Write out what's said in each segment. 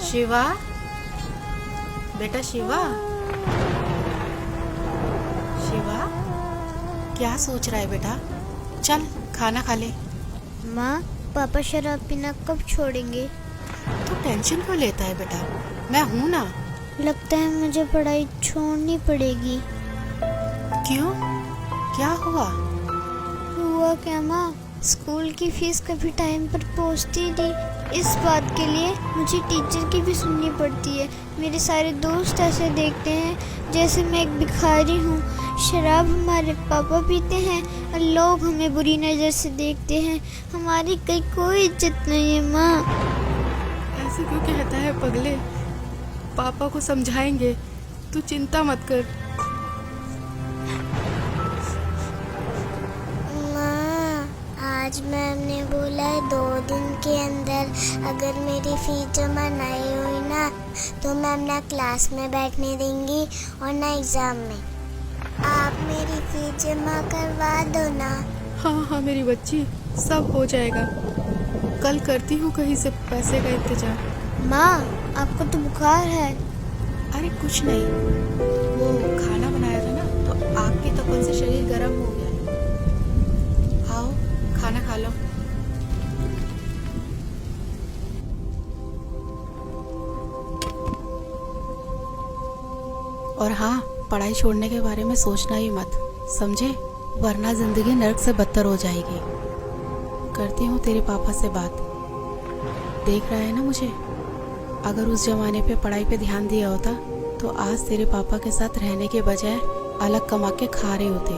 शिवा, बेटा शिवा, शिवा, क्या सोच रहा है बेटा? चल खाना खा ले। माँ, पापा शराब पीना कब छोड़ेंगे? तू टेंशन क्यों लेता है बेटा, मैं हूं ना। लगता है मुझे पढ़ाई छोड़नी पड़ेगी। क्यों, क्या हुआ? हुआ क्या माँ, स्कूल की फीस कभी टाइम पर पहुँचती नहीं। इस बात के लिए मुझे टीचर की भी सुननी पड़ती है। मेरे सारे दोस्त ऐसे देखते हैं जैसे मैं एक भिखारी हूँ। शराब हमारे पापा पीते हैं और लोग हमें बुरी नज़र से देखते हैं। हमारी कहीं कोई इज्जत नहीं है माँ। ऐसे क्यों कहता है पगले? पापा को समझाएंगे, तू चिंता मत कर। माँ, आज मैम ने बोला है 2 दिन के अंदर अगर मेरी फीस जमा नहीं हुई ना तो मैम ना क्लास में बैठने देंगी और ना एग्ज़ाम में। आप मेरी फीस जमा करवा दो ना। हाँ हाँ मेरी बच्ची, सब हो जाएगा। कल करती हूँ कहीं से पैसे का इंतजाम। माँ, आपको तो बुखार है। अरे कुछ नहीं, वो खाना बनाया था ना तो आग की तपन से शरीर गर्म हो गया है। आओ खाना खा लो। और हाँ, पढ़ाई छोड़ने के बारे में सोचना ही मत, समझे? वरना जिंदगी नरक से बदतर हो जाएगी। करती हूँ तेरे पापा से बात। देख रहा है ना मुझे? अगर उस जमाने पे पढ़ाई पे ध्यान दिया होता तो आज तेरे पापा के साथ रहने के बजाय अलग कमा के खा रहे होते।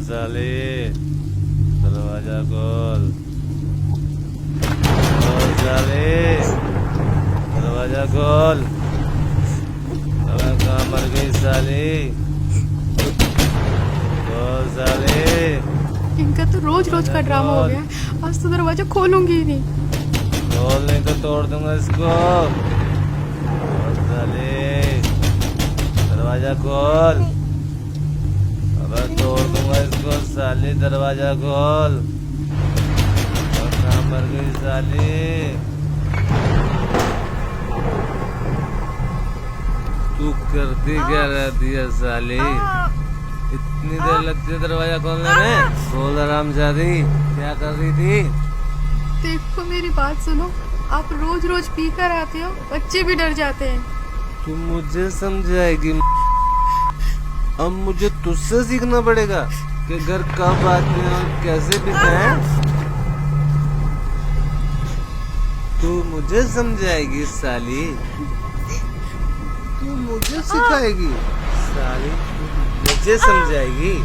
साले, दरवाजा खोल। साले, दरवाजा खोल। अबे कहाँ मर गई साली? खोल साले। इनका तो रोज रोज का ड्रामा हो गया। आज तो दरवाजा खोलूंगी ही नहीं। खोल नहीं तो तोड़ दूंगा इसको। खोल साले, दरवाजा खोल। तोड़ दूंगा इसको साली, दरवाजा खोल। और कहाँ मर गई साली? तू करती क्या रहती है साली? इतनी देर लगती है दरवाजा खोलने में? खोल हरामजादी, क्या कर रही थी? देखो मेरी बात सुनो, आप रोज रोज पी कर आते हो, बच्चे भी डर जाते हैं। तू मुझे समझाएगी? अब मुझे तुझसे सीखना पड़ेगा कि घर कब आते हैं और कैसे पीते हैं। तू मुझे समझाएगी साली? तू मुझे सिखाएगी साली? मुझे समझाएगी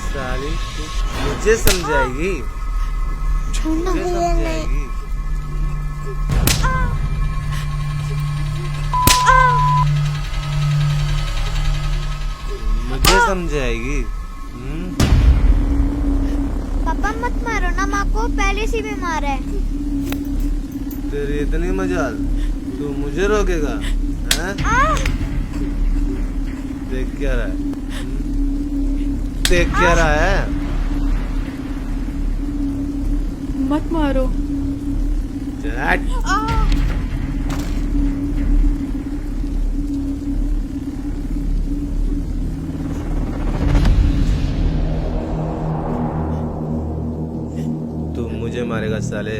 साली? तू मुझे समझाएगी? मुझे समझाएगी? मुझे समझाएगी? पापा मत मारो ना माँ को, पहले से बीमार है। तेरी इतनी मजाल, तू मुझे रोकेगा? देख क्या रहा है? देख क्या रहा है? मत मारो। तू मुझे मारेगा साले?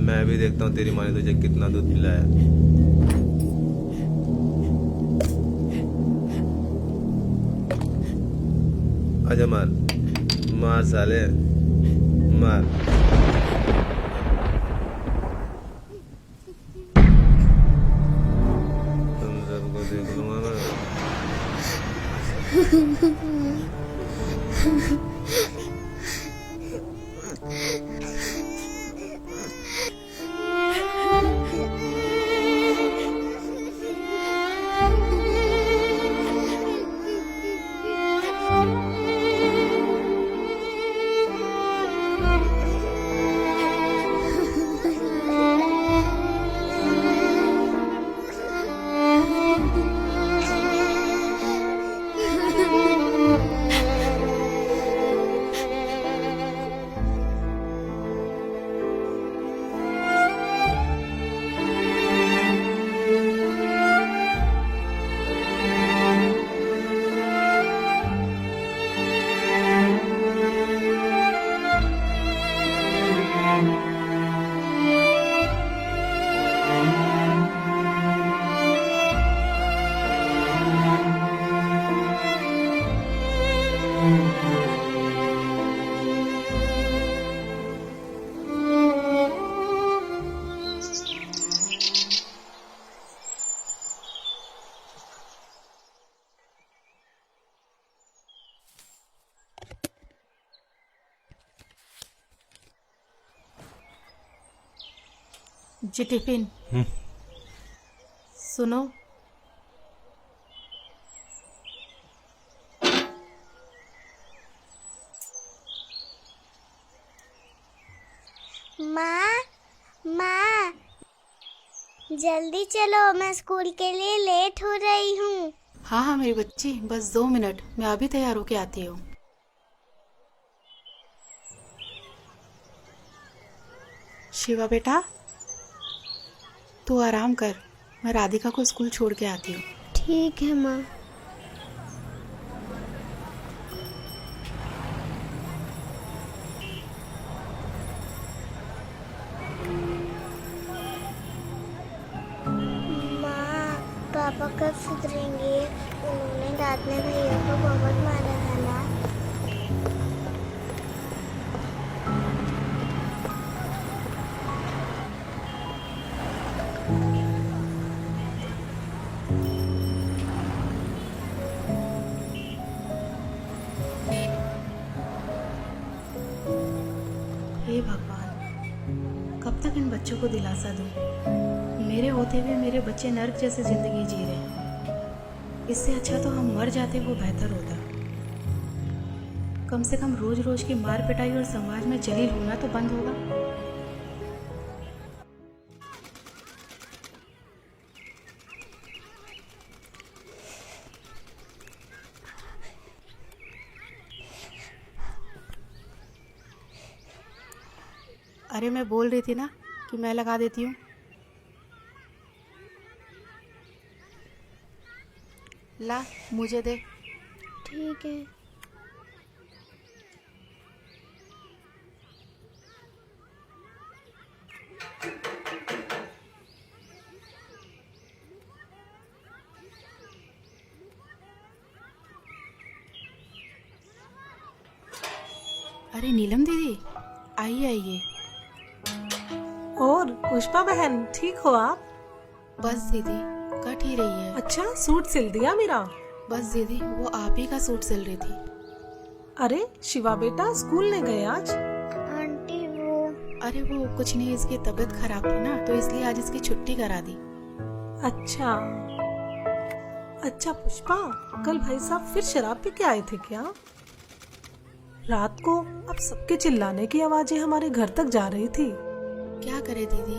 मैं भी देखता हूँ तेरी माँ ने तुझे कितना दूध पिलाया। आजा मार, मार साले, मार। तुम सबको देख लूंगा मैं। जी टिफिन। सुनो, माँ, माँ, जल्दी चलो, मैं स्कूल के लिए लेट हो रही हूँ। हाँ हाँ मेरी बच्ची, बस 2 मिनट, मैं अभी तैयार होके आती हूँ। शिवा बेटा, तू आराम कर, मैं राधिका को स्कूल छोड़ के आती हूँ। ठीक है माँ। माँ, पापा कब सुधरेंगे? उन्होंने रात में भैया को बहुत मारा था ना। हे भगवान, कब तक इन बच्चों को दिलासा दूं? मेरे होते हुए मेरे बच्चे नर्क जैसी जिंदगी जी रहे हैं। इससे अच्छा तो हम मर जाते, वो बेहतर होता। कम से कम रोज रोज की मार पिटाई और समाज में जलील होना तो बंद होगा। अरे मैं बोल रही थी ना कि मैं लगा देती हूँ। ला, मुझे दे। ठीक है। अरे नीलम दीदी, आइए आइए। और पुष्पा बहन, ठीक हो आप? बस दीदी, कट ही रही है। अच्छा, सूट सिल दिया मेरा? बस दीदी, वो आप ही का सूट सिल रही थी। अरे शिवा बेटा स्कूल नहीं गए आज? आंटी अरे वो कुछ नहीं, इसकी तबीयत खराब थी ना, तो इसलिए आज इसकी छुट्टी करा दी। अच्छा अच्छा पुष्पा, कल भाई साहब फिर शराब पी के आए थे क्या? रात को अब सबके चिल्लाने की आवाजें हमारे घर तक जा रही थी। क्या करे दीदी,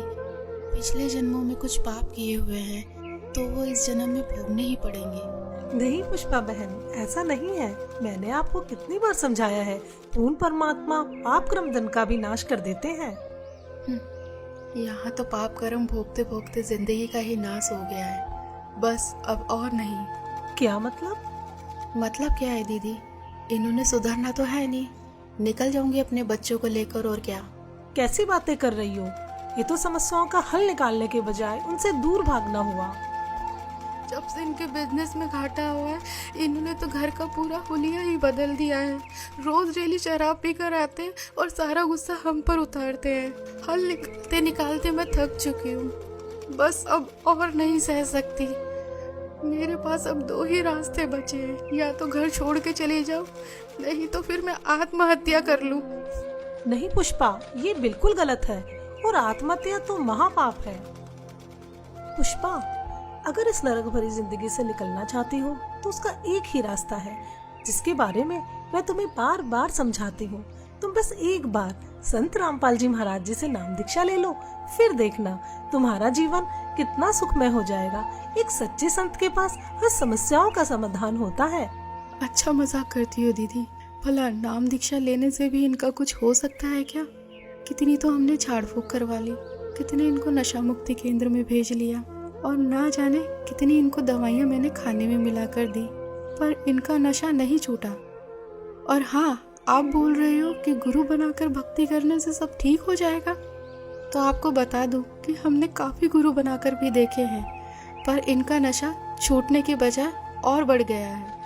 पिछले जन्मों में कुछ पाप किए हुए हैं तो वो इस जन्म में भोगने ही पड़ेंगे। नहीं पुष्पा बहन, ऐसा नहीं है। मैंने आपको कितनी बार समझाया है, पूर्ण परमात्मा पाप कर्म दंड का भी नाश कर देते हैं। यहाँ तो पाप कर्म भोगते भोगते जिंदगी का ही नाश हो गया है, बस अब और नहीं। क्या मतलब? मतलब क्या है दीदी, इन्होंने सुधरना तो है नहीं, निकल जाऊंगी अपने बच्चों को लेकर, और क्या। कैसी बातें कर रही हो? ये तो समस्याओं का हल निकालने के बजाय उनसे दूर भागना हुआ। जब से इनके बिजनेस में घाटा हुआ है, इन्होंने तो घर का पूरा हुलिया ही बदल दिया है। रोज डेली शराब पी कर आते हैं और सारा गुस्सा हम पर उतारते हैं। हल निकालते निकालते मैं थक चुकी हूँ, बस अब और नहीं सह सकती। मेरे पास अब 2 ही रास्ते बचे हैं, या तो घर छोड़ के चले जाओ, नहीं तो फिर मैं आत्महत्या कर लूं। नहीं पुष्पा, ये बिल्कुल गलत है, और आत्महत्या तो महापाप है। पुष्पा, अगर इस नरक भरी जिंदगी से निकलना चाहती हो तो उसका एक ही रास्ता है, जिसके बारे में मैं तुम्हें बार बार समझाती हूँ। तुम बस एक बार संत रामपाल जी महाराज जी से नाम दीक्षा ले लो, फिर देखना तुम्हारा जीवन कितना सुखमय हो जाएगा। एक सच्चे संत के पास हर समस्याओं का समाधान होता है। अच्छा मजाक करती हो दीदी, भला नाम दीक्षा लेने से भी इनका कुछ हो सकता है क्या? कितनी तो हमने झाड़ फूक करवा ली, कितने इनको नशा मुक्ति केंद्र में भेज लिया, और ना जाने कितनी इनको दवाइयाँ मैंने खाने में मिला कर दी, पर इनका नशा नहीं छूटा। और हाँ, आप बोल रहे हो कि गुरु बनाकर भक्ति करने से सब ठीक हो जाएगा, तो आपको बता दूं कि हमने काफ़ी गुरु बनाकर भी देखे हैं, पर इनका नशा छूटने के बजाय और बढ़ गया है।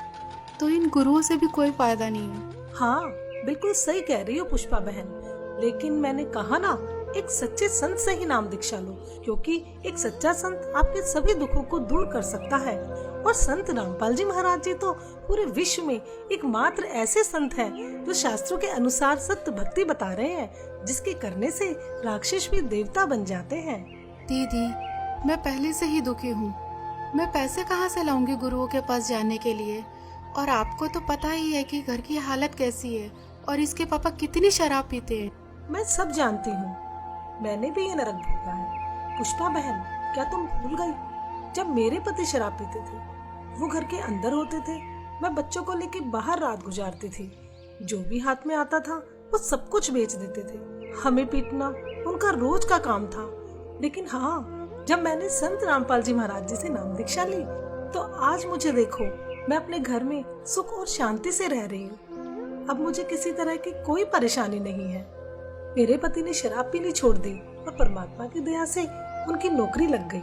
तो इन गुरुओं से भी कोई फायदा नहीं है। हाँ, बिल्कुल सही कह रही हो पुष्पा बहन, लेकिन मैंने कहा ना, एक सच्चे संत से ही नाम दीक्षा लो, क्योंकि एक सच्चा संत आपके सभी दुखों को दूर कर सकता है। और संत रामपाल जी महाराज जी तो पूरे विश्व में एकमात्र ऐसे संत हैं जो शास्त्रों के अनुसार सत्य भक्ति बता रहे हैं, जिसके करने से राक्षस भी देवता बन जाते हैं। दीदी, मैं पहले से ही दुखी हूँ। मैं पैसे कहाँ से लाऊंगी गुरुओं के पास जाने के लिए? और आपको तो पता ही है कि घर की हालत कैसी है और इसके पापा कितनी शराब पीते हैं। मैं सब जानती हूँ, मैंने भी ये नरक भोगा है। पुष्पा बहन, क्या तुम भूल गई? जब मेरे पति शराब पीते थे, वो घर के अंदर होते थे, मैं बच्चों को लेके बाहर रात गुजारती थी। जो भी हाथ में आता था वो सब कुछ बेच देते थे। हमें पीटना उनका रोज का काम था। लेकिन हाँ, जब मैंने संत रामपाल जी महाराज जी से नाम दीक्षा ली, तो आज मुझे देखो, मैं अपने घर में सुख और शांति से रह रही हूँ। अब मुझे किसी तरह की कोई परेशानी नहीं है। मेरे पति ने शराब पीनी छोड़ दी और परमात्मा की दया से उनकी नौकरी लग गई।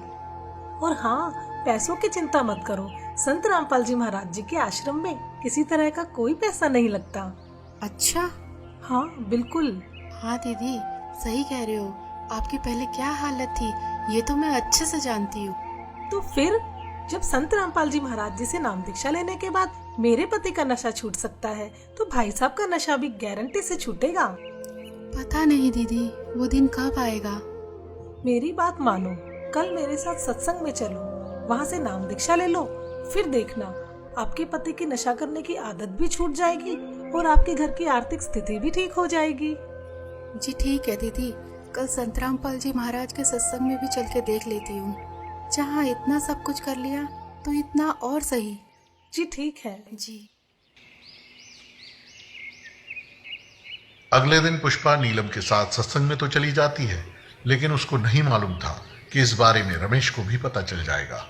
और हाँ, पैसों की चिंता मत करो, संत रामपाल जी महाराज जी के आश्रम में किसी तरह का कोई पैसा नहीं लगता। अच्छा? हाँ बिल्कुल। हाँ दीदी, सही कह रहे हो। आपकी पहले क्या हालत थी ये तो मैं अच्छे से जानती हूँ। तो फिर जब संत रामपाल जी महाराज जी से नाम दीक्षा लेने के बाद मेरे पति का नशा छूट सकता है, तो भाई साहब का नशा भी गारंटी से छूटेगा। पता नहीं दीदी, वो दिन कब आएगा। मेरी बात मानो, कल मेरे साथ सत्संग में चलो, वहाँ से नाम दीक्षा ले लो। फिर देखना, आपके पति की नशा करने की आदत भी छूट जाएगी और आपके घर की आर्थिक स्थिति भी ठीक हो जाएगी। जी ठीक है दीदी, कल संत रामपाल जी महाराज के सत्संग में भी चल के देख लेती हूँ। जहाँ इतना सब कुछ कर लिया तो इतना और सही। जी ठीक है जी। अगले दिन पुष्पा नीलम के साथ सत्संग में तो चली जाती है, लेकिन उसको नहीं मालूम था कि इस बारे में रमेश को भी पता चल जाएगा।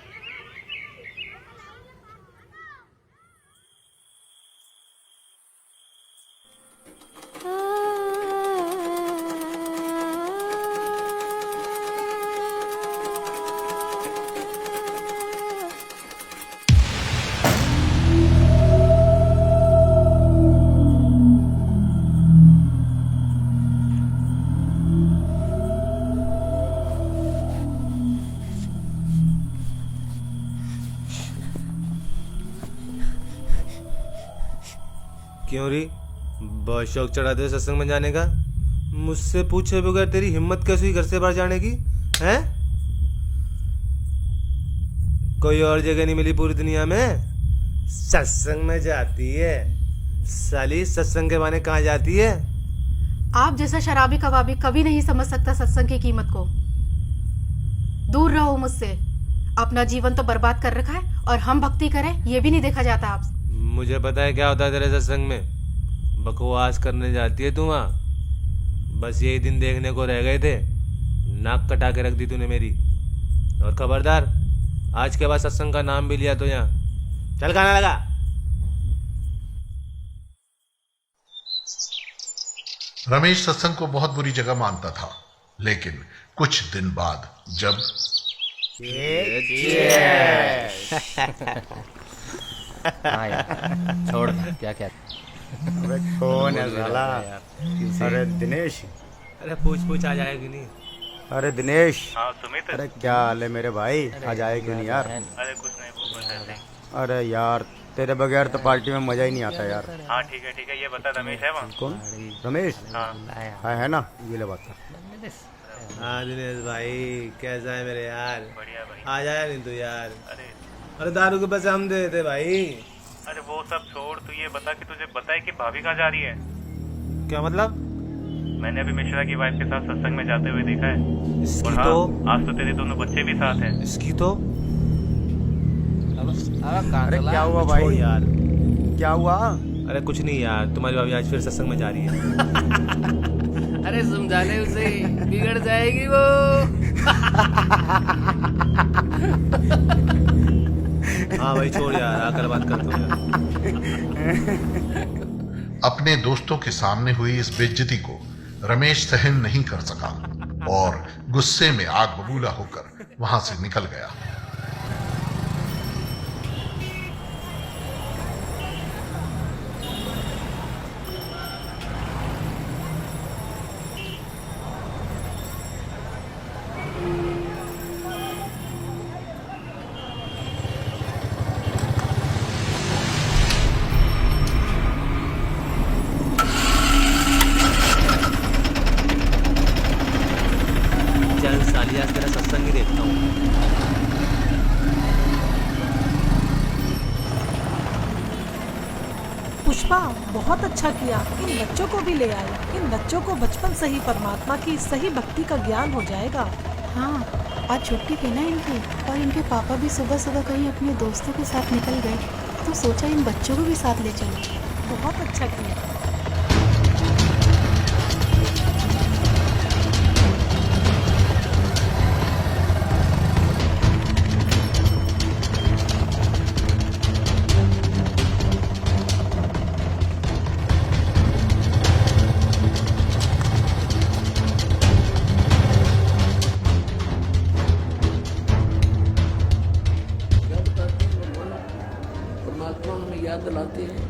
क्यों री, बहुत शौक चढ़ा दे सत्संग में जाने का? मुझसे पूछे बगैर तेरी हिम्मत कैसे हुई घर से बाहर जाने की? हैं? कोई और जगह नहीं मिली पूरी दुनिया में? सत्संग में जाती है साली, सत्संग के बहाने कहाँ जाती है? आप जैसा शराबी कबाबी कभी नहीं समझ सकता सत्संग की कीमत को। दूर रहो मुझसे। अपना जीवन तो बर्बाद कर रखा है और हम भक्ति करें ये भी नहीं देखा जाता आप। मुझे पता है क्या होता है तेरे सत्संग में। बकवास करने जाती है तू वहाँ। बस यही दिन देखने को रह गए थे, नाक कटा के रख दी तूने मेरी। और खबरदार, आज के बाद सत्संग का नाम भी लिया तो यहाँ चल गाना लगा। रमेश सत्संग को बहुत बुरी जगह मानता था, लेकिन कुछ दिन बाद जब हाँ यार, छोड़ क्या क्या। अबे कौन है साला? अरे दिनेश। अरे पूछ आ जाएगी नहीं। अरे दिनेश। हाँ सुमित। अरे क्या हाल है मेरे भाई? आ जाए क्यों नहीं यार? अरे कुछ नहीं, वो बस ऐसे ही। अरे यार तेरे बगैर तो पार्टी में मजा ही नहीं आता यार। हाँ ठीक है, ये बता रमेश है वहाँ? कौन? रमेश? हाँ है ना, ये ले बात। हाँ दिनेश भाई, कैसा है मेरे यार? बढ़िया भाई। आ जाया नहीं तू यार? अरे दारू के पैसे हम दे देते भाई। अरे वो सब छोड़, तू ये बता कि तुझे पता है कि भाभी कहाँ जा रही है? क्या मतलब? मैंने अभी मिश्रा की वाइफ के साथ सत्संग में जाते हुए देखा है। इसकी और हाँ, तो आज तो तेरे दोनों बच्चे भी साथ हैं। इसकी तो अरे क्या हुआ भाई? छोड़ यार। क्या हुआ? अरे कुछ नहीं यार, तुम्हारी भाभी आज फिर सत्संग में जा रही है। अरे समझा ले उसे, बिगड़ जाएगी वो। हाँ भाई छोड़ यार, आकर बात करते हैं। अपने दोस्तों के सामने हुई इस बेइज्जती को रमेश सहन नहीं कर सका और गुस्से में आग बबूला होकर वहां से निकल गया। चल साली, आज तेरा सत्संग पुष्पा, बहुत अच्छा किया, इन बच्चों को भी ले आए। इन बच्चों को बचपन से ही परमात्मा की सही भक्ति का ज्ञान हो जाएगा। हाँ, आज छुट्टी थी ना इनकी, और इनके पापा भी सुबह सुबह कहीं अपने दोस्तों के साथ निकल गए, तो सोचा इन बच्चों को भी साथ ले चलो। बहुत अच्छा किया। परमात्मा हमें याद दिलाते हैं।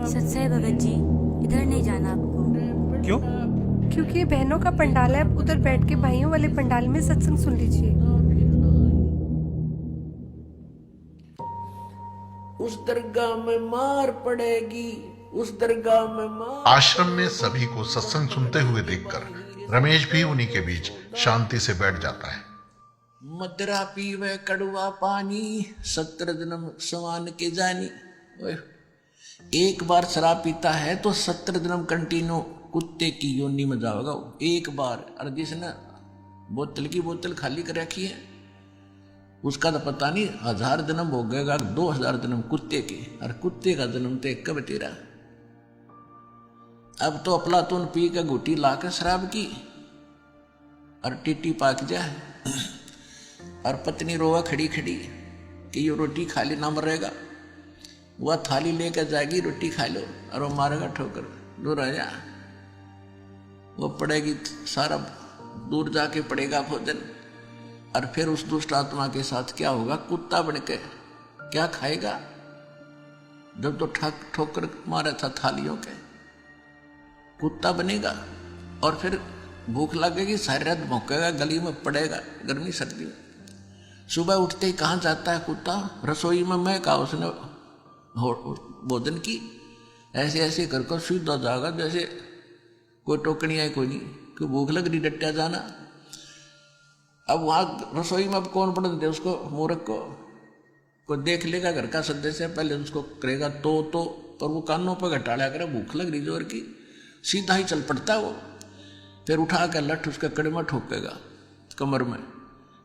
सच्चाई भगत जी, इधर नहीं जाना आपको। क्यों? क्योंकि ये बहनों का पंडाल है, उधर बैठ के भाइयों वाले पंडाल में सत्संग सुन लीजिए। उस दरगाह में मार पड़ेगी, उस दरगाह में मार। आश्रम में सभी को सत्संग सुनते हुए देखकर रमेश भी उन्हीं के बीच शांति से बैठ जाता है। मदरा पीवे कड़वा पानी, 17 जन्म समान के जानी। एक बार शराब पीता है तो 17 जन्म कंटिन्यू कुत्ते की योनि में जाओगा एक बार। और जिसने बोतल की बोतल खाली कर रखी है उसका तो पता नहीं 1000 जन्म हो गएगा, 2000 जन्म कुत्ते के। और कुत्ते का जन्म तो एक कब तेरा। अब तो अफलातून पी के घुटी ला के शराब की और टिट्टी पाक जाए, और पत्नी रोवा खड़ी खड़ी कि ये रोटी खा ले ना मरेगा। वह थाली लेकर जाएगी, रोटी खा लो, और वो मारेगा ठोकर, दूर आ जा। वो पड़ेगी सारा दूर जाके पड़ेगा भोजन। और फिर उस दुष्ट आत्मा के साथ क्या होगा? कुत्ता बन के क्या खाएगा? जब तो ठोकर मारा था थालियों के, कुत्ता बनेगा। और फिर भूख लगेगी, सारी रात भौंकेगा, गली में पड़ेगा गर्मी सर्दी में। सुबह उठते ही कहाँ जाता है कुत्ता? रसोई में। मैं कहा उसने भोजन की, ऐसे ऐसे करके सीधा जाएगा जैसे कोई टोकनी है कोई नहीं, कि भूख लग रही, डट्टा जाना। अब वहाँ रसोई में अब कौन पढ़ दे उसको, मूर्ख को? कोई देख लेगा घर का सदस्य, पहले उसको करेगा तो पर वो कानों पर घटाड़ा करे, भूख लग रही जोर की, सीधा ही चल पड़ता है वो। फिर उठा कर लठ उसके कड़े में ठोकेगा कमर में,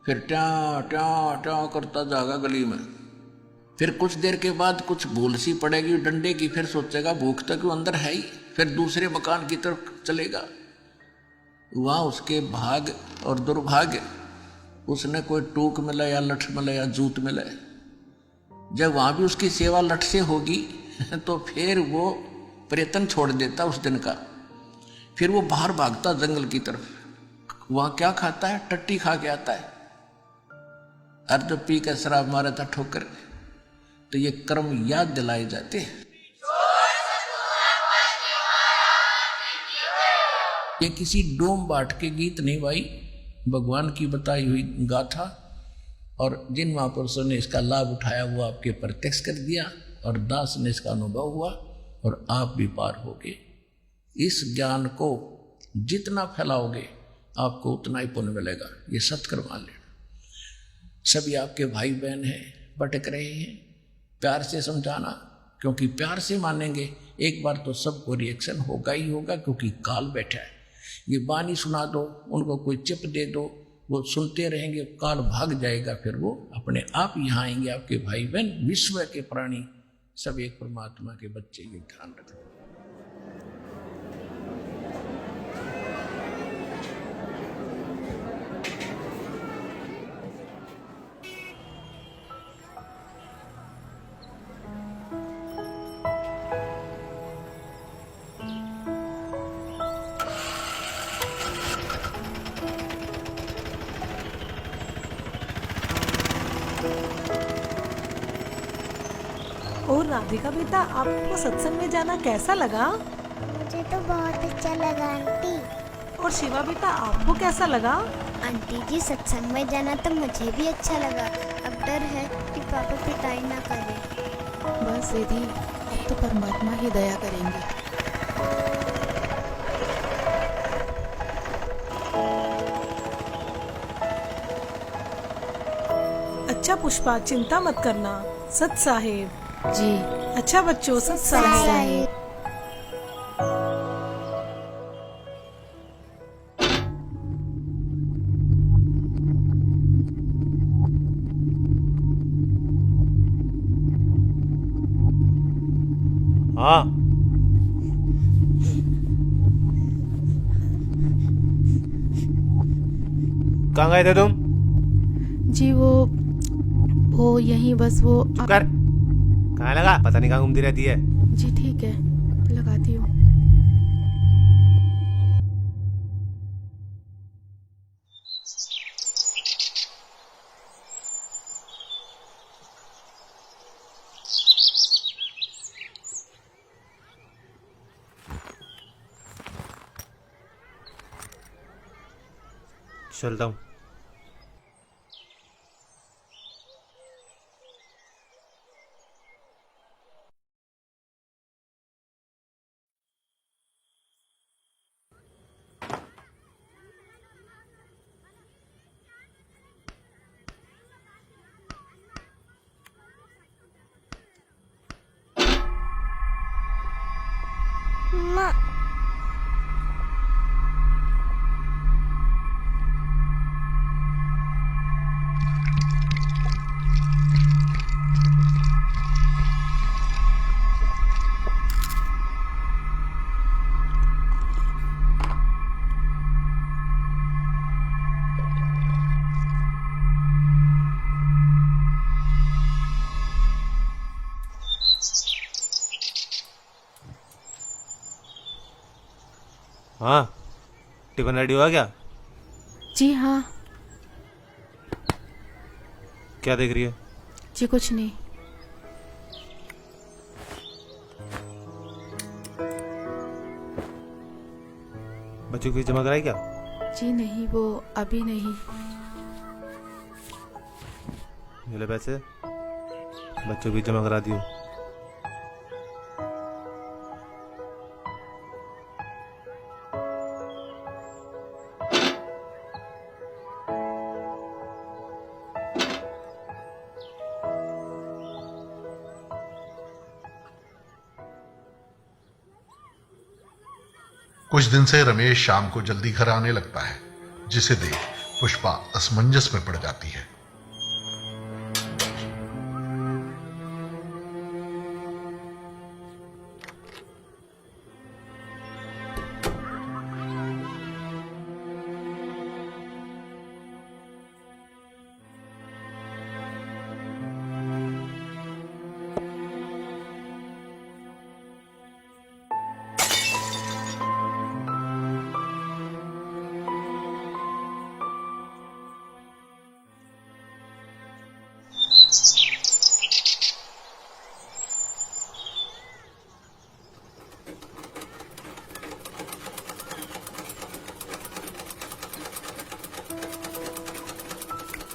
फिर ट्या ट्या ट्या करता जाएगा गली में। फिर कुछ देर के बाद कुछ भूल सी पड़ेगी डंडे की, फिर सोचेगा भूख तो क्यों अंदर है ही, फिर दूसरे मकान की तरफ चलेगा। वहाँ उसके भाग और दुर्भाग्य, उसने कोई टूक मिला या लठ मिला या जूत मिला। जब वहाँ भी उसकी सेवा लठ से होगी तो फिर वो प्रयत्न छोड़ देता उस दिन का। फिर वो बाहर भागता जंगल की तरफ। वहाँ क्या खाता है? टट्टी खा के आता है। और जब पी कर शराब मारा था ठोकर, तो ये कर्म याद दिलाए जाते हैं। ये किसी डोम बाट के गीत नहीं भाई, भगवान की बताई हुई गाथा। और जिन महापुरुषों ने इसका लाभ उठाया वो आपके प्रत्यक्ष कर दिया, और दास ने इसका अनुभव हुआ, और आप भी पार होगे। इस ज्ञान को जितना फैलाओगे आपको उतना ही पुण्य मिलेगा। ये सत्कर्म मान लेना। सभी आपके भाई बहन हैं, भटक रहे हैं, प्यार से समझाना, क्योंकि प्यार से मानेंगे एक बार तो सबको रिएक्शन होगा ही होगा, क्योंकि काल बैठा है। ये बानी सुना दो, उनको कोई चिप दे दो, वो सुनते रहेंगे, काल भाग जाएगा, फिर वो अपने आप यहाँ आएंगे। आपके भाई बहन विश्व के प्राणी सब एक परमात्मा के बच्चे, ये ध्यान रखना। और राधिका बेटा, आपको सत्संग में जाना कैसा लगा? मुझे तो बहुत अच्छा लगा आंटी। और शिवा बेटा, आपको कैसा लगा? आंटी जी, सत्संग में जाना तो मुझे भी अच्छा लगा। अब डर है कि पापा पिटाई ना करें। बस दीदी, अब तो परमात्मा ही दया करेंगे। अच्छा पुष्पा, चिंता मत करना, सत साहेब। जी। अच्छा बच्चों, सत साहेब। हाँ, कहाँ गए थे तुम? जी वो यहीं बस वो चुप कर। कहाँ लगा? पता नहीं कहाँ घूमती रहती है। जी ठीक है, लगाती हूँ। चलता हूँ। माँ, हाँ, टिफिन रेडी हुआ क्या? जी हाँ। क्या देख रही है? जी कुछ नहीं। बच्चों की जमा कराई क्या? जी नहीं, वो अभी नहीं। ये ले पैसे, बच्चों की जमा करा दियो। कुछ दिन से रमेश शाम को जल्दी घर आने लगता है, जिसे देख पुष्पा असमंजस में पड़ जाती है।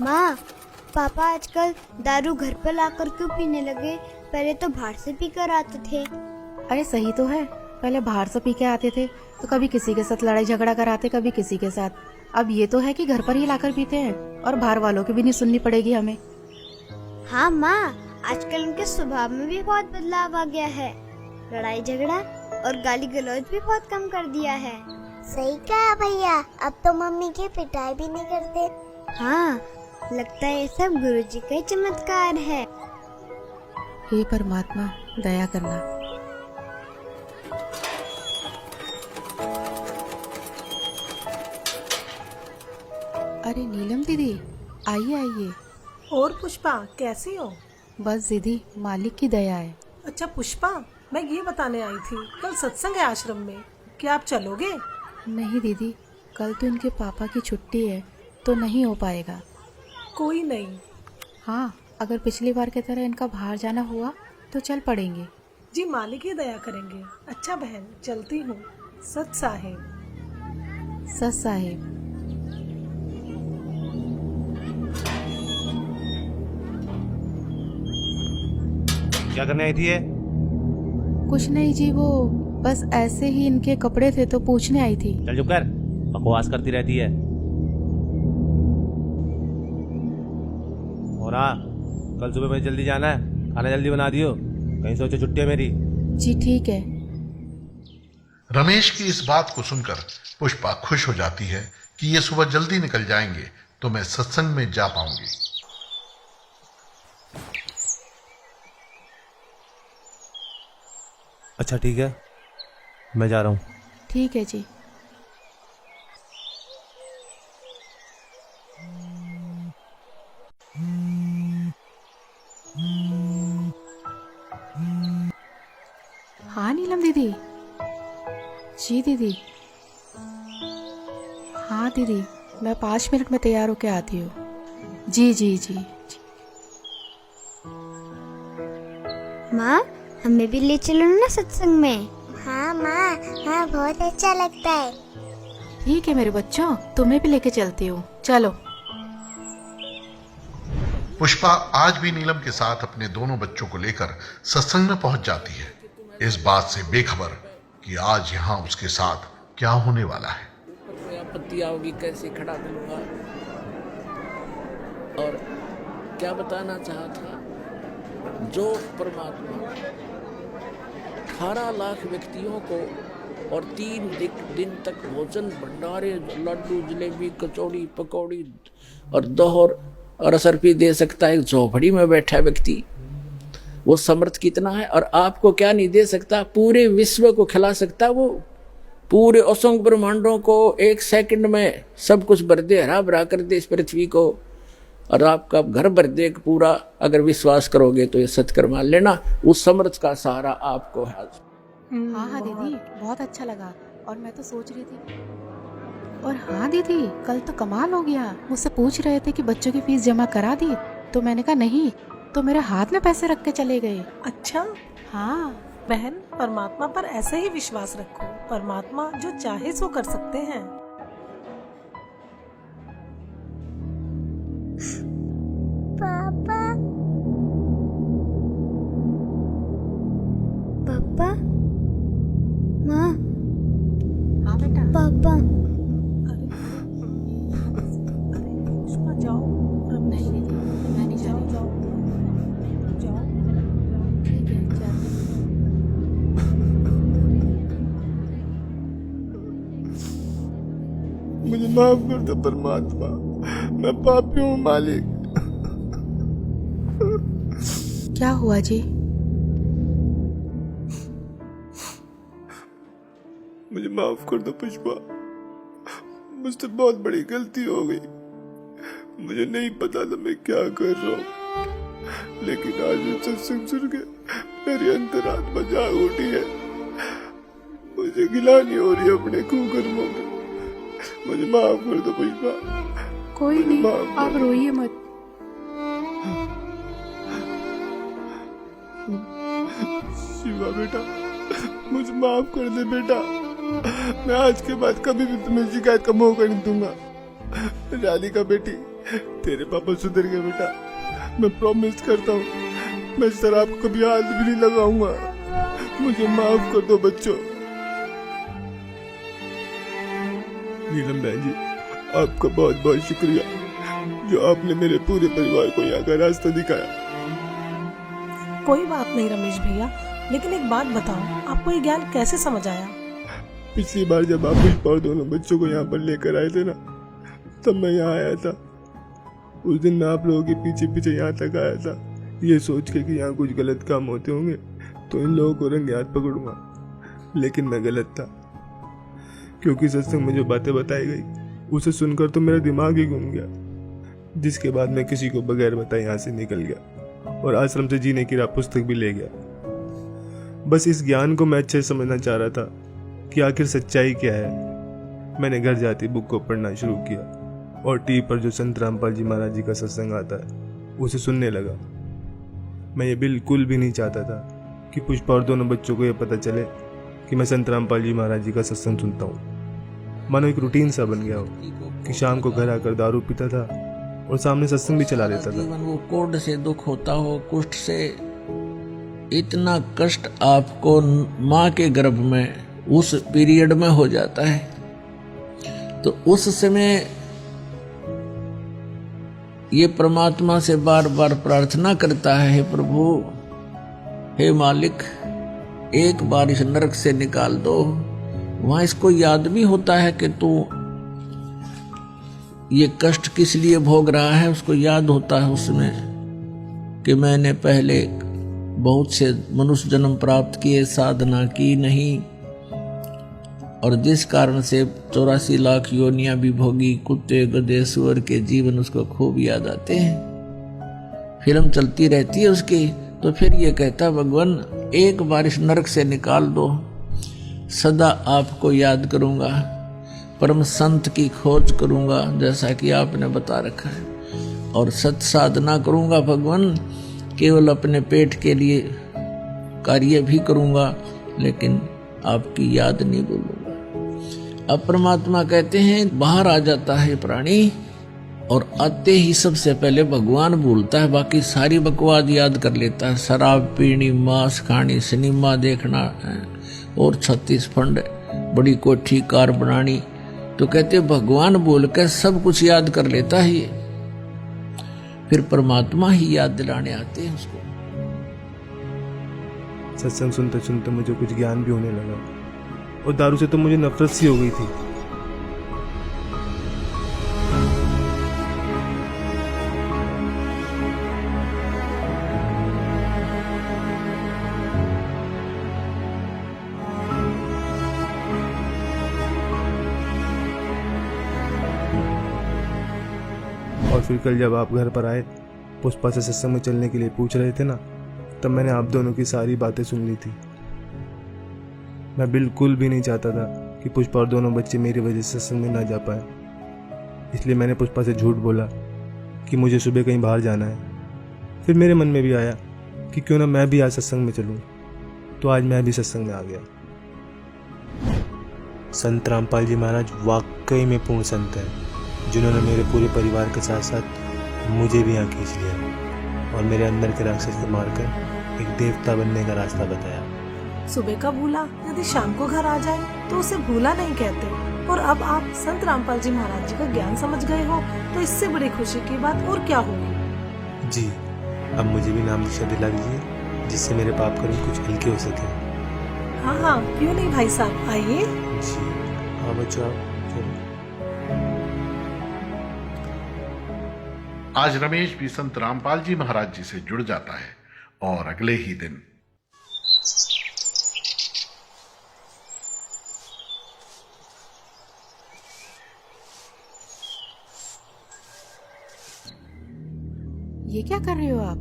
माँ, पापा आजकल दारू घर पर लाकर क्यों पीने लगे? पहले तो बाहर से पीकर आते थे। अरे सही तो है, पहले बाहर से पी के आते थे तो कभी किसी के साथ लड़ाई झगड़ा कराते, कभी किसी के साथ। अब ये तो है कि घर पर ही लाकर पीते हैं और बाहर वालों की भी नहीं सुननी पड़ेगी हमें। हाँ माँ, आजकल उनके स्वभाव में भी बहुत बदलाव आ गया है। लड़ाई झगड़ा और गाली गलौज भी बहुत कम कर दिया है। सही कहा भैया, अब तो मम्मी की पिटाई भी नहीं करते। हाँ, लगता है ये सब गुरुजी का ही चमत्कार है। हे परमात्मा, दया करना। अरे नीलम दीदी, आइए आइए। और पुष्पा कैसी हो? बस दीदी, मालिक की दया है। अच्छा पुष्पा, मैं ये बताने आई थी, कल सत्संग है आश्रम में, क्या आप चलोगे? नहीं दीदी, कल तो इनके पापा की छुट्टी है, तो नहीं हो पाएगा। कोई नहीं। हाँ, अगर पिछली बार की तरह इनका बाहर जाना हुआ तो चल पड़ेंगे। जी मालिक ही दया करेंगे। अच्छा बहन, चलती हूँ। सत साहेब। सत साहेब। क्या करने आई थी ये? कुछ नहीं जी, वो बस ऐसे ही इनके कपड़े थे तो पूछने आई थी। चल चुप कर, बकवास करती रहती है। और हाँ, कल सुबह मुझे जल्दी जाना है, खाना जल्दी बना दियो, कहीं सोचो छुट्टी है मेरी। जी ठीक है। रमेश की इस बात को सुनकर पुष्पा खुश हो जाती है कि ये सुबह जल्दी निकल जाएंगे तो मैं सत्संग में जा पाऊंगी। अच्छा ठीक है, मैं जा रहा हूँ। ठीक है जी। हाँ नीलम दीदी। जी दीदी। हाँ दीदी, मैं 5 मिनट में तैयार होके आती हूँ। जी जी जी। माँ, हमें भी ले चलो ना सत्संग में। हाँ माँ, हाँ बहुत अच्छा लगता है। ठीक है मेरे बच्चों, तुम्हें भी लेके चलती हूँ, चलो। पुष्पा आज भी नीलम के साथ अपने दोनों बच्चों को लेकर सत्संग में पहुंच जाती है, इस बात से बेखबर कि आज यहाँ उसके साथ क्या होने वाला है। कोई आपत्ति आओगी कैसे खड़ा करूंगा। और क्या बताना चाहा था, जो परमात्मा 18 लाख व्यक्तियों को और 3 दिन तक भोजन भंडारे, लड्डू, जलेबी, कचौड़ी, पकौड़ी और दोहर और असरफी दे सकता है, एक झोपड़ी में बैठा व्यक्ति, वो समर्थ कितना है। और आपको क्या नहीं दे सकता, पूरे विश्व को खिला सकता, वो पूरे असंख्य ब्रह्मांडों को 1 सेकंड में सब कुछ भर दे, हरा भरा कर दे इस पृथ्वी को, और आपका घर भर दे पूरा। अगर विश्वास करोगे तो ये सत्कर मान लेना, उस समर्थ का सहारा आपको है। हाँ हाँ दीदी, बहुत अच्छा लगा। और मैं तो सोच रही थी, और हाँ दीदी, कल तो कमाल हो गया। मुझसे पूछ रहे थे कि बच्चों की फीस जमा करा दी, तो मैंने कहा नहीं, तो मेरे हाथ में पैसे रख के चले गए। अच्छा हाँ बहन, परमात्मा पर ऐसे ही विश्वास रखो, परमात्मा जो चाहे सो कर सकते हैं। पापा, पापा, माँ, हाँ बेटा। पापा। पुष्पा जाओ। नहीं दीदी, मैं नहीं जा रही। जाओ। ठीक है, जाते हैं। मुझे माफ कर दो परमात्मा, मैं पापी हूँ मालिक। क्या हुआ जी? मुझे माफ कर दो पुष्पा, मुझसे बहुत बड़ी गलती हो गई। मुझे नहीं पता था मैं क्या कर रहा हूँ, लेकिन आज ये सत्संग सुन के मेरी अंतरात्मा जाग उठी है। मुझे गिलानी हो रही है अपने कुकर्मों में। मुझे माफ कर दो पुष्पा। कोई नहीं, आप रोइए मत। शिवा बेटा, मुझे माफ कर दे बेटा। मैं आज के बाद कभी भी तुम्हें शिकायत का मौका नहीं दूंगा। राधिका बेटी, तेरे पापा सुधर गए बेटा, मैं प्रॉमिस करता हूँ मैं शराब को कभी हाथ भी नहीं लगाऊंगा। मुझे माफ कर दो बच्चों। नीलम बहन जी, आपका बहुत बहुत शुक्रिया जो आपने मेरे पूरे परिवार को यहाँ का रास्ता दिखाया। कोई बात नहीं रमेश भैया, लेकिन एक बात बताओ, आपको ये ज्ञान कैसे समझ आया? पिछली बार जब आप पुष्पा और दोनों बच्चों को यहाँ पर लेकर आए थे ना, तब मैं यहाँ आया था। उस दिन मैं आप लोगों के पीछे पीछे यहाँ तक आया था, ये सोच के कि यहाँ कुछ गलत काम होते होंगे तो इन लोगों को रंगे हाथ पकड़ूंगा। लेकिन मैं गलत था, क्योंकि सत्संग में जो बातें बताई गई उसे सुनकर तो मेरा दिमाग ही घूम गया, जिसके बाद मैं किसी को बगैर बताए यहाँ से निकल गया और आश्रम से जीने की राह पुस्तक भी ले गया। बस इस ज्ञान को मैं अच्छे से समझना चाह रहा था कि आखिर सच्चाई क्या है। मैंने घर जाती बुक को पढ़ना शुरू किया और टीवी पर जो संत रामपाल जी महाराज जी का सत्संग आता है उसे सुनने लगा। मैं ये बिल्कुल भी नहीं चाहता था कि पुष्पा और दोनों बच्चों को यह पता चले कि मैं संत रामपाल जी महाराज जी का सत्संग सुनता हूँ। मानो एक रूटीन सा बन गया हो कि शाम को घर आकर दारू पीता था और सामने सत्संग भी चला लेता था। वो कोढ़ से दुख होता हो, कुष्ठ से, इतना कष्ट आपको माँ के गर्भ में उस पीरियड में हो जाता है, तो उस समय ये परमात्मा से बार बार प्रार्थना करता है, हे प्रभु, हे मालिक, एक बार इस नरक से निकाल दो। वहां इसको याद भी होता है कि तू ये कष्ट किस लिए भोग रहा है। उसको याद होता है उसमें कि मैंने पहले बहुत से मनुष्य जन्म प्राप्त किए, साधना की नहीं, और जिस कारण से 84 लाख योनियां भी भोगी, कुत्ते गधे सुअर के जीवन उसको खूब याद आते हैं। फिल्म चलती रहती है उसकी। तो फिर ये कहता, भगवान एक बार इस नरक से निकाल दो, सदा आपको याद करूंगा, परम संत की खोज करूंगा जैसा कि आपने बता रखा है, और सत साधना करूंगा भगवान, केवल अपने पेट के लिए कार्य भी करूंगा लेकिन आपकी याद नहीं भूलूंगा। अब परमात्मा कहते हैं बाहर आ जाता है प्राणी और आते ही सबसे पहले भगवान भूलता है, बाकी सारी बकवाद याद कर लेता है। शराब पीनी, मांस खानी, सिनेमा देखना और 36 फंड, बड़ी कोठी कार बनानी, तो कहते भगवान बोल कर सब कुछ याद कर लेता है ये। फिर परमात्मा ही याद दिलाने आते हैं उसको। सत्संग सुनते सुनते मुझे कुछ ज्ञान भी होने लगा और दारू से तो मुझे नफरत सी हो गई थी। और फिर कल जब आप घर पर आए, पुष्पा से सत्संग में चलने के लिए पूछ रहे थे ना, तब मैंने आप दोनों की सारी बातें सुन ली थी। मैं बिल्कुल भी नहीं चाहता था कि पुष्पा और दोनों बच्चे मेरी वजह से सत्संग में ना जा पाए, इसलिए मैंने पुष्पा से झूठ बोला कि मुझे सुबह कहीं बाहर जाना है। फिर मेरे मन में भी आया कि क्यों ना मैं भी आज सत्संग में चलूं, तो आज मैं भी सत्संग में आ गया। संत रामपाल जी महाराज वाकई में पूर्ण संत है, जिन्होंने मेरे पूरे परिवार के साथ साथ मुझे भी यहाँ खींच लिया और मेरे अंदर के राक्षस को मारकर एक देवता बनने का रास्ता बताया। सुबह का भूला यदि शाम को घर आ जाए तो उसे भूला नहीं कहते। और अब आप संत रामपाल जी महाराज जी का ज्ञान समझ गए हो, तो इससे बड़ी खुशी की बात और क्या होगी। जी, अब मुझे भी नाम दीक्षा दिला दीजिए, जिससे मेरे पाप कर्म कुछ हल्के हो सके। हाँ हाँ, क्यों नहीं भाई साहब, आइए। जी हाँ बच्चों, आप आज रमेश भी संत रामपाल जी महाराज जी से जुड़ जाता है और अगले ही दिन ये क्या कर रहे हो आप?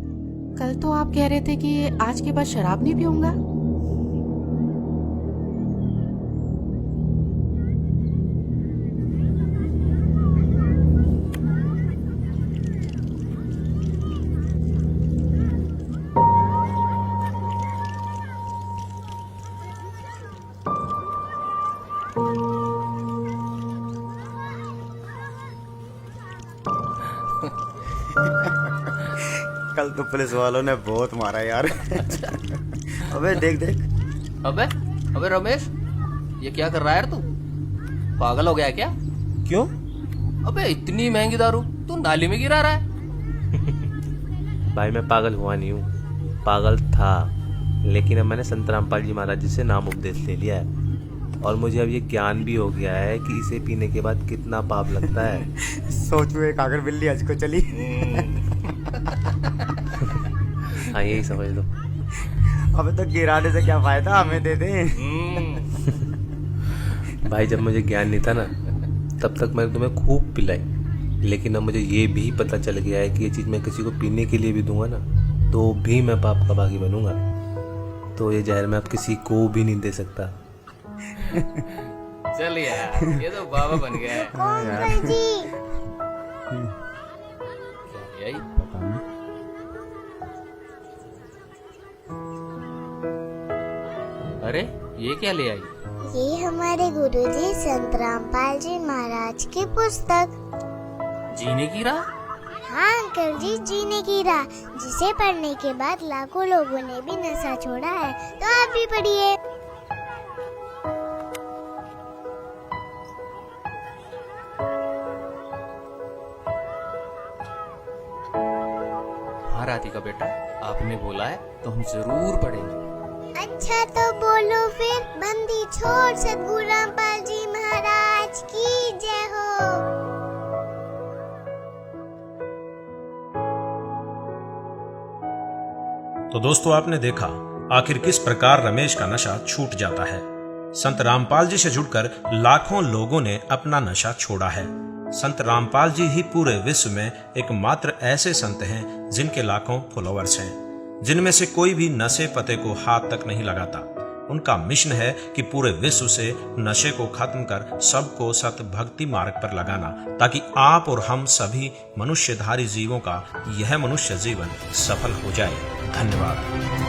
कल तो आप कह रहे थे कि आज के बाद शराब नहीं पीऊंगा। कल तो पुलिस वालों ने बहुत मारा यार। अबे देख देख। अबे रमेश, ये क्या कर रहा है यार तू? पागल हो गया क्या? क्यों? अबे इतनी महंगी दारू तू नाली में गिरा रहा है। भाई मैं पागल हुआ नहीं हूँ, पागल था, लेकिन अब मैंने संत रामपाल जी महाराज जी से नाम उपदेश ले लिया है। और मुझे अब ये ज्ञान भी हो गया है कि इसे पीने के बाद कितना पाप लगता है। सोचो एक अगर बिल्ली हज को चली। हाँ यही समझ लो। अबे तो गिराने से क्या फायदा, हमें दे दे। भाई जब मुझे ज्ञान नहीं था ना तब तक मैंने तुम्हें खूब पिलाई, लेकिन अब मुझे ये भी पता चल गया है कि ये चीज़ मैं किसी को पीने के लिए भी दूंगा ना तो भी मैं पाप का भागी बनूंगा। तो ये जहर मैं अब किसी को भी नहीं दे सकता। चल यार, ये तो बाबा बन गया है। अंकल जी यही पता नहीं। अरे ये क्या ले आई? ये हमारे गुरुजी संत रामपाल जी महाराज की पुस्तक। जीने की राह? हाँ अंकल जी, जीने की राह, जिसे पढ़ने के बाद लाखों लोगों ने भी नशा छोड़ा है। तो आप भी पढ़िए। हाँ राधिका बेटा, आपने बोला है तो हम जरूर पढ़ेंगे। अच्छा तो बोलो फिर। बंदी छोड़ सतगुरु रामपाल जी महाराज की जय हो। तो दोस्तों आपने देखा आखिर किस प्रकार रमेश का नशा छूट जाता है। संत रामपाल जी से जुड़कर लाखों लोगों ने अपना नशा छोड़ा है। संत रामपाल जी ही पूरे विश्व में एकमात्र ऐसे संत हैं जिनके लाखों फॉलोअर्स हैं, जिनमें से कोई भी नशे पते को हाथ तक नहीं लगाता। उनका मिशन है कि पूरे विश्व से नशे को खत्म कर सबको सत भक्ति मार्ग पर लगाना, ताकि आप और हम सभी मनुष्यधारी जीवों का यह मनुष्य जीवन सफल हो जाए। धन्यवाद।